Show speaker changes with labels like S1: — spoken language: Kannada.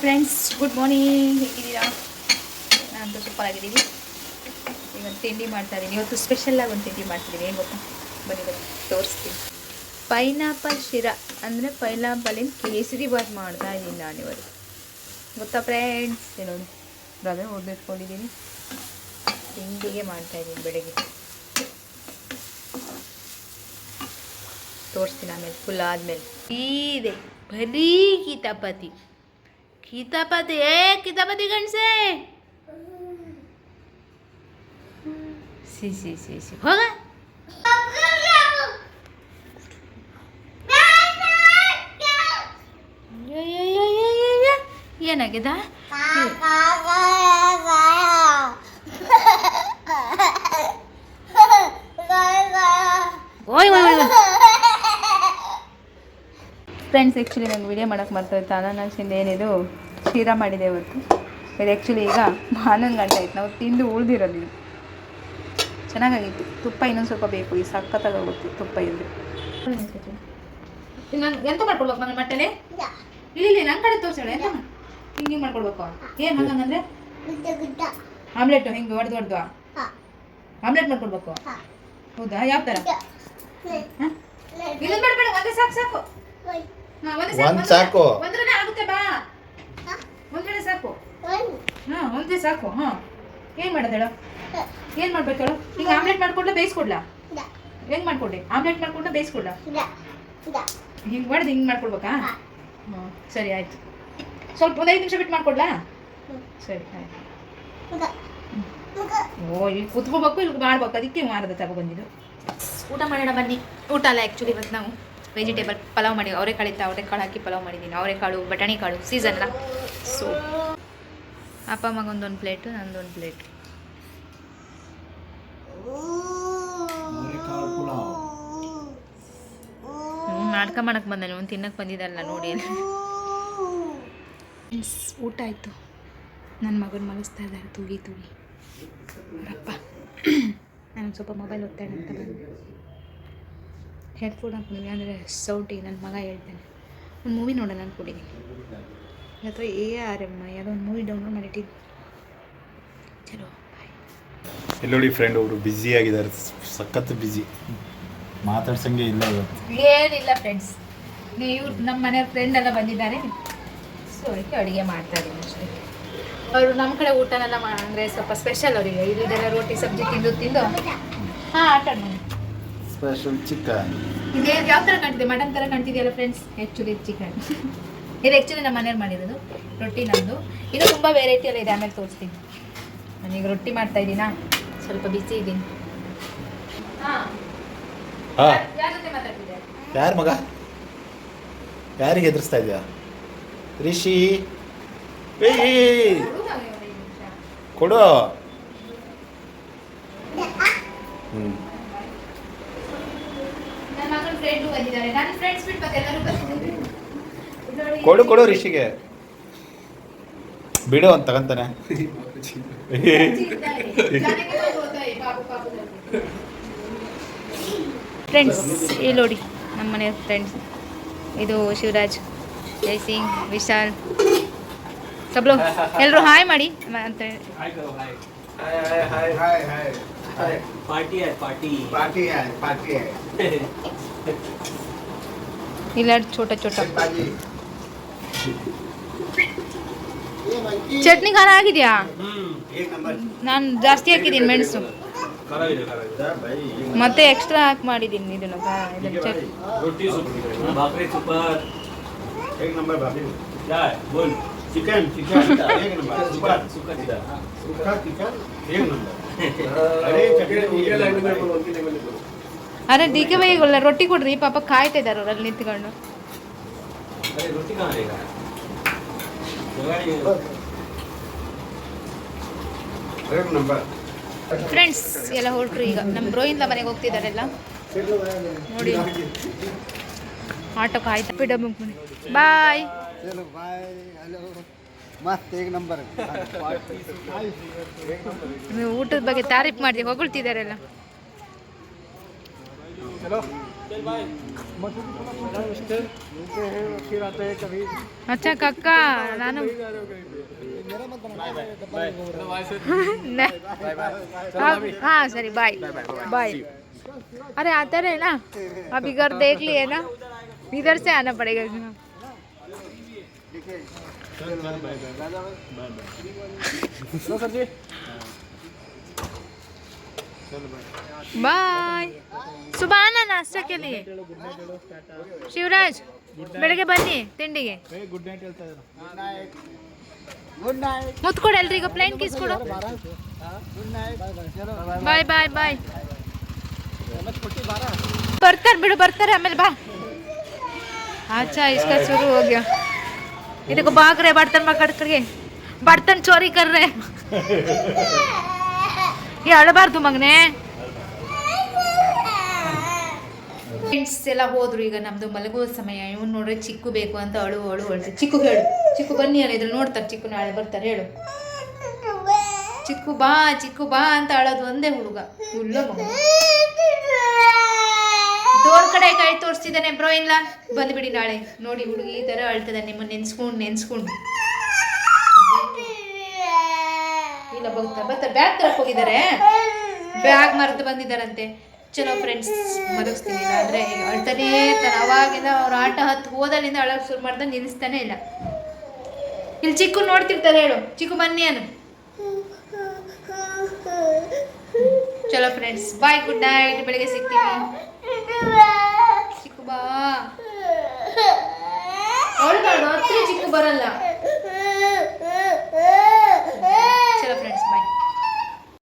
S1: ಫ್ರೆಂಡ್ಸ್ ಗುಡ್ ಮಾರ್ನಿಂಗ್, ಹೇಗಿದ್ದೀರಾ? ನಾನು ಸೂಪರ್ ಆಗಿದ್ದೀನಿ. ಇವತ್ತು ತಿಂಡಿ ಮಾಡ್ತಾ ಇದ್ದೀನಿ. ಇವತ್ತು ಸ್ಪೆಷಲಾಗಿ ಒಂದು ತಿಂಡಿ ಮಾಡ್ತಿದ್ದೀನಿ. ಏನು ಗೊತ್ತಾ, ಬನ್ನಿ ಬನ್ನಿ ತೋರಿಸ್ತೀನಿ. ಪೈನಾಪಲ್ ಶಿರಾ ಅಂದರೆ ಪೈನಾಪಲಿನ ಕೇಸರಿ ಬಾತ್ ಮಾಡ್ತಾ ಇದ್ದೀನಿ ನಾನು ಇವತ್ತು. ಗೊತ್ತಾ ಫ್ರೆಂಡ್ಸ್? ನೋಡಿ ರವೆ ಹೊಡೆದಿಟ್ಕೊಂಡಿದ್ದೀನಿ, ತಿಂಡಿಗೆ ಮಾಡ್ತಾಯಿದ್ದೀನಿ ಬೆಳಗ್ಗೆ. ತೋರಿಸ್ತೀನಿ ಆಮೇಲೆ ಫುಲ್ ಆದಮೇಲೆ. ಇದೆ ಬರೀ ಕಿತಾಪತಿ ಕಿತಾಪತಿ ಕಿತಾಪತಿ ಗಂಡಸೆ. ಸಿ ಸಿ ಸಿ ಸಿ ಹೋಗ. ಏನಾಗಿದೆ? ಓಯ್ ಫ್ರೆಂಡ್ಸ್, ಆ್ಯಕ್ಚುಲಿ ನಂಗೆ ವಿಡಿಯೋ ಮಾಡೋಕ್ಕೆ ಮರ್ತೋಯ್ತು. ಅನಾನಸಿಂದ ಏನಿದು ಶೀರಾ ಮಾಡಿದೆ ಇವತ್ತು. ಇದು ಆ್ಯಕ್ಚುಲಿ ಈಗ 11 ಗಂಟೆ ಆಯ್ತು. ನಾವು ತಿಂದು ಉಳಿದಿರೋದು ಇದು. ಚೆನ್ನಾಗಾಗಿತ್ತು. ತುಪ್ಪ ಇನ್ನೊಂದು ಸ್ವಲ್ಪ ಬೇಕು. ಈ ಸಖತ್ತಾಗೋಗುತ್ತೆ ತುಪ್ಪ ಇದ್ರೆ. ನಾನು ಎಂತ ಮಾಡ್ಕೊಡ್ಬೇಕು ನನ್ನ ಮಟ್ಟಲೆ? ಇಲ್ಲಿ ನನ್ನ ಕಡೆ ತೋರಿಸೋಣ. ಎಂತ ಹಿಂಗೆ ಮಾಡ್ಕೊಡ್ಬೇಕು? ಏನು ಹಂಗಂದ್ರೆ ಆಮ್ಲೆಟ್ ಹಿಂಗೆ ಹೊಡೆದು ಆಮ್ಲೆಟ್ ಮಾಡ್ಕೊಡ್ಬೇಕು. ಹೌದಾ? ಯಾವ ಥರ? ಇನ್ನೊಂದು ಬೇಡ, ಒಂದೇ ಸಾಕು. ಒಂದ್ರೇ ಆಗುತ್ತೆ ಬಾ. ಒಂದ್ರೇ ಸಾಕು. ಒಂದೇ ಸಾಕು. ಏನ್ ಮಾಡೋದೇಳು? ಏನ್ ಮಾಡ್ಬೇಕು ಹೇಳು? ಹಿಂಗೆ ಆಮ್ಲೆಟ್ ಮಾಡ್ಕೊಡ್ಲಾ ಬೇಯಿಸ್ಕೊಡ್ಲಾ? ಹೆಂಗ್ ಮಾಡ್ಕೊಡ್ಲಿ? ಆಮ್ಲೆಟ್ ಮಾಡ್ಕೊಂಡ್ರೆ ಬೇಯಿಸ್ಕೊಡ್ಲಾ? ಹಿಂಗೆ ಹೊಡೆದು ಹಿಂಗೆ ಮಾಡ್ಕೊಡ್ಬೇಕಾ? ಸರಿ ಆಯ್ತು. ಸ್ವಲ್ಪ ಒಂದು 5 ನಿಮಿಷ ಬಿಟ್ಟು ಮಾಡ್ಕೊಡ್ಲಾ? ಸರಿ ಆಯ್ತು. ಓ, ಇಲ್ಲಿ ಕುತ್ಕೋಬೇಕು, ಇಲ್ಲಿ ಮಾಡ್ಬೇಕು. ಅದಕ್ಕೆ ಮಾರದ ತಗೊಬಂದಿದ್ದು. ಊಟ ಮಾಡೋಣ ಬನ್ನಿ. ಊಟ ಅಲ್ಲ, ಆ್ಯಕ್ಚುಲಿ ಇವತ್ತು ನಾವು ವೆಜಿಟೇಬಲ್ ಪಲಾವ್ ಮಾಡಿ, ಅವರೆಕಾಳು ಹಾಕಿ ಪಲಾವ್ ಮಾಡಿದ್ದೀನಿ. ಅವರೆಕಾಳು, ಬಟಾಣಿ ಕಾಳು ಸೀಸನ್ ಅಲ್ಲ. ಸೊ ಅಪ್ಪ ಮಗೊಂದೊಂದು ಪ್ಲೇಟು, ನಂದೊಂದು ಪ್ಲೇಟು. ನಾಟಕ ಮಾಡಕ್ಕೆ ಬಂದಾನೆ, ಒಂದು ತಿನ್ನಕ್ಕೆ ಬಂದಿದ್ದಲ್ಲ ನೋಡಿ. ಊಟ ಆಯಿತು. ನನ್ನ ಮಗನ ಮಲಗಿಸ್ತಾ ಇದ್ದಾರೆ ತೂಗಿ ಅಪ್ಪ. ನಾನು ಸ್ವಲ್ಪ ಮೊಬೈಲ್ ಓದ್ತಾನೆ ಅಂತ ಬಂದೆ. ಹೆಡ್ಫೋನ್ ಹಾಕ್ತೀನಿ, ಅಂದರೆ ಸೌಟಿಗೆ ನನ್ನ ಮಗ ಹೇಳ್ತಾನೆ. ಒಂದು ಮೂವಿ ನೋಡೋಣ ಅಂದ್ಕೊಂಡಿದ್ದೀನಿ. ಅಥವಾ ARM ಯಾವುದೋ ಒಂದು ಮೂವಿ ಡೌನ್ಲೋಡ್ ಮಾಡಿಟ್ಟಿದ್ದು. ಚಲೋ ಬಾಯ್.
S2: ಎಲ್ಲೋಡಿ ಫ್ರೆಂಡ್ ಅವರು ಬ್ಯುಸಿ ಆಗಿದ್ದಾರೆ, ಸಖತ್ ಬ್ಯುಸಿ, ಮಾತಾಡ್ಸಂಗೆ ಇಲ್ಲ ಇವತ್ತು.
S1: ಏನಿಲ್ಲ ಫ್ರೆಂಡ್ಸ್, ಇವ್ರು ನಮ್ಮ ಮನೆ ಫ್ರೆಂಡ್ ಎಲ್ಲ ಬಂದಿದ್ದಾರೆ. ಸೊ ಅದಕ್ಕೆ ಅಡುಗೆ ಮಾಡ್ತಾ ಇದ್ದೀನಿ ಅಷ್ಟೇ. ಅವರು ನಮ್ಮ ಕಡೆ ಊಟನೆಲ್ಲ ಅಂದರೆ ಸ್ವಲ್ಪ ಸ್ಪೆಷಲ್ ಅವರಿಗೆ. ಇಲ್ಲಿದೆಲ್ಲ ರೋಟಿ ಸಬ್ಜಿ ತಿಂದು ಆಟ ನೋಡಿ.
S2: Special chicken.
S1: ಇದೇ ಯಾವ ಥರ ಕಾಣ್ತಿದೆ? ಮಟನ್ ಥರ ಕಾಣ್ತಿದೆಯಲ್ಲ ಫ್ರೆಂಡ್ಸ್. Actually chicken. ಇದು ಆ್ಯಕ್ಚುಲಿ ನಮ್ಮ ಮನೇಲಿ ಮಾಡಿರೋದು. ರೊಟ್ಟಿ ನಮ್ಮದು. ಇನ್ನೂ ತುಂಬ ವೆರೈಟಿ ಎಲ್ಲ ಇದೆ, ಆಮೇಲೆ ತೋರಿಸ್ತೀನಿ. ನಾನೀಗ ರೊಟ್ಟಿ ಮಾಡ್ತಾ ಇದ್ದೀನಾ, ಸ್ವಲ್ಪ ಬಿಸಿ ಇದ್ದೀನಿ. ಯಾರ ಜೊತೆ ಮಾತಾಡ್ತಿದ್ದೆ?
S2: ಯಾರ ಮಗ? ಯಾರಿಗೆ ಹೆದರ್ಸ್ತಾ ಇದೆಯಾ? ರಿಷಿ ಕೊಡು. ಕೊಡು ರಿಷಿಗೆ. ಬಿಡು ಅಂತ ತಗಂತಾನೆ.
S1: ಫ್ರೆಂಡ್ಸ್ ಇಲ್ಲಿ ನೋಡಿ ನಮ್ಮ ಮನೆ ಫ್ರೆಂಡ್ಸ್. ಇದು ಶಿವರಾಜ್, ಜಯಸಿಂಗ್, ವಿಶಾಲ್, ಸಬ್ಲು. ಎಲ್ಲರೂ ಹಾಯ್ ಮಾಡಿ ಅಂತ. ಇಲ್ಲ छोटा ಚಟ್ನಿ ಖಾರ ಆಗಿದೆಯಾ? ನಾನು ಜಾಸ್ತಿ ಹಾಕಿದ್ದೀನಿ ಮೆಣಸು, ಮತ್ತೆ ಎಕ್ಸ್ಟ್ರಾ ಹಾಕಿ ಮಾಡಿದ್ದೀನಿ ಇದನ್ನು. ಅರೆ ಡಿ.ಕೆ ಬೈ ರೊಟ್ಟಿ ಕೊಡ್ರಿ, ಪಾಪ ಕಾಯ್ತಾ ಇದ್ದಾರೆ ಅವರಲ್ಲಿ ನಿಂತ್ಕೊಂಡು. ಫ್ರೆಂಡ್ಸ್ ಎಲ್ಲ ಹೊರಟ್ರು ಈಗ. ನಮ್ಮ ಬ್ರೋಯಿಂದ ಮನೆಗೆ ಹೋಗ್ತಿದ್ದಾರೆಲ್ಲ ನೋಡಿ. ಆಟೋ ಕಾಯ್ತಾ. ಬಾಯ್. ಊಟದ ಬಗ್ಗೆ ತಾರೀಫ್ ಮಾಡಿ ಹೊಗಳ್ತಿದ್ದಾರೆಲ್ಲ. अच्छा काका ನಾನು हाँ सरी बाय बाय। अरे आते रहे ना, अभी घर देख लिए ना, इधर से आना पड़ेगा। बाय। सुबह आना नाश्ता के लिए। शिवराज ಬೆಳಗ್ಗೆ ಬನ್ನಿ ತಿಂಡಿಗೆ. ಮುತ್ತು ಕೊಡು ಎಲ್ರಿಗೂ, ಪ್ಲೇನ್ ಕಿಸ್ ಕೊಡು. ಬಾಯ್ ಬಾಯ್ ಬಾಯ್. ಬರ್ತಾರೆ ಬಿಡು, ಬರ್ತಾರೆ ಆಮೇಲೆ ಬಾ. अच्छा इसका शुरू हो गया, ये देखो भाग रहे बर्तन पकड़ करके, बर्तन चोरी कर रहे. ये ಅಳಬಾರ್ದು ಮಗನೇ. ಫ್ರೆಂಡ್ಸ್ ಎಲ್ಲ ಹೋದ್ರು, ಈಗ ನಮ್ಮದು ಮಲಗುವ ಸಮಯ. ಇವನು ನೋಡ್ರಿ ಚಿಕ್ಕು ಬೇಕು ಅಂತ ಅಳು ಅಳ್ತೆ. ಚಿಕ್ಕು ಹೇಳು, ಚಿಕ್ಕು ಬನ್ನಿ ಅನ್ನೋ ಇದ್ರು ನೋಡ್ತಾರೆ. ಚಿಕ್ಕು ನಾಳೆ ಬರ್ತಾರೆ, ಹೇಳು ಚಿಕ್ಕು ಬಾ ಅಂತ ಅಳೋದು ಒಂದೇ ಹುಡುಗ. ಉಳ್ಳ ಮಗ ಡೋರ್ ಕಡೆ ಕೈ ತೋರಿಸ್ತಿದ್ದಾನೆ. ಬ್ರೋ ಇಲ್ಲ ಬಂದ್ಬಿಡಿ ನಾಳೆ. ನೋಡಿ ಹುಡುಗಿ ಈ ಥರ ಅಳ್ತದೆ, ನಿಮ್ಮನ್ನು ನೆನ್ಸ್ಕೊಂಡು ಇಲ್ಲ ಬರ್ತಾರೆ. ಬ್ಯಾಗ್ ತರಕ್ಕೆ ಹೋಗಿದ್ದಾರೆ, ಬ್ಯಾಗ್ ಮರೆತು ಬಂದಿದ್ದಾರಂತೆ. ಚಲೋ ಫ್ರೆಂಡ್ಸ್ ಮಲಗಿಸ್ತೀನಿ, ಅಂದರೆ ಅಳ್ತಾನೇ ಇರ್ತಾನೆ. ಅವಾಗಿಂದ ಅವ್ರ ಆಟ ಹತ್ತು ಹೋದಲ್ಲಿಂದ ಅಳಕ್ಕೆ ಶುರು ಮಾಡ್ದೆ, ನಿಲ್ಲಿಸ್ತಾನೆ ಇಲ್ಲ. ಇಲ್ಲಿ ಚಿಕ್ಕು ನೋಡ್ತಿರ್ತಾರೆ, ಹೇಳು ಚಿಕ್ಕು ಬನ್ನಿ ಅನು. ಚಲೋ ಫ್ರೆಂಡ್ಸ್ ಬಾಯ್, ಗುಡ್ ನೈಟ್. ಬೆಳಗ್ಗೆ ಸಿಗ್ತೀವಿ. ಚಿಕ್ಕು ಬಾ, ಅವಳು ಚಿಕ್ಕು ಬರಲ್ಲ.